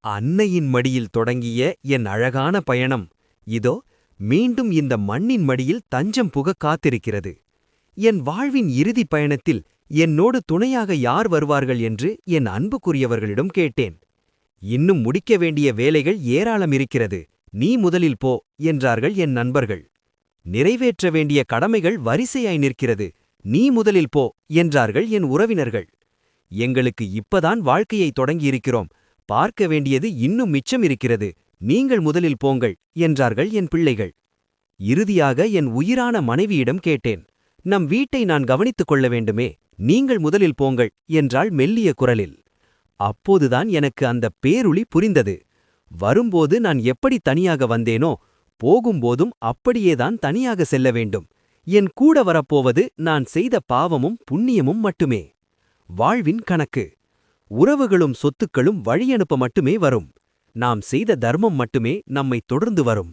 அன்னையின் மடியில் தொடங்கிய என் அழகான பயணம் இதோ மீண்டும் இந்த மண்ணின் மடியில் தஞ்சம் புக காத்திருக்கிறது. என் வாழ்வின் இறுதிப் பயணத்தில் என்னோடு துணையாக யார் வருவார்கள் என்று என் அன்புக்குரியவர்களிடம் கேட்டேன். இன்னும் முடிக்க வேண்டிய வேலைகள் ஏராளம் இருக்கிறது, நீ முதலில் போ என்றார்கள் என் நண்பர்கள். நிறைவேற்ற வேண்டிய கடமைகள் வரிசையாய் நிற்கிறது, நீ முதலில் போ என்றார்கள் என் உறவினர்கள். எங்களுக்கு இப்பதான் வாழ்க்கையை தொடங்கியிருக்கிறோம், பார்க்க வேண்டியது இன்னும் மிச்சம் இருக்கிறது, நீங்கள் முதலில் போங்கள் என்றார்கள் என் பிள்ளைகள். இறுதியாக என் உயிரான மனைவியிடம் கேட்டேன், நம் வீட்டை நான் கவனித்துக் கொள்ள வேண்டுமே, நீங்கள் முதலில் போங்கள் என்றாள் மெல்லிய குரலில். அப்போதுதான் எனக்கு அந்த பேருளி புரிந்தது. வரும்போது நான் எப்படி தனியாக வந்தேனோ, போகும்போதும் அப்படியேதான் தனியாக செல்ல வேண்டும். என் கூட வரப்போவது நான் செய்த பாவமும் புண்ணியமும் மட்டுமே. வாழ்வின் கணக்கு. உறவுகளும் சொத்துக்களும் வழியனுப்ப மட்டுமே வரும். நாம் செய்த தர்மம் மட்டுமே நம்மை தொடர்ந்து வரும்.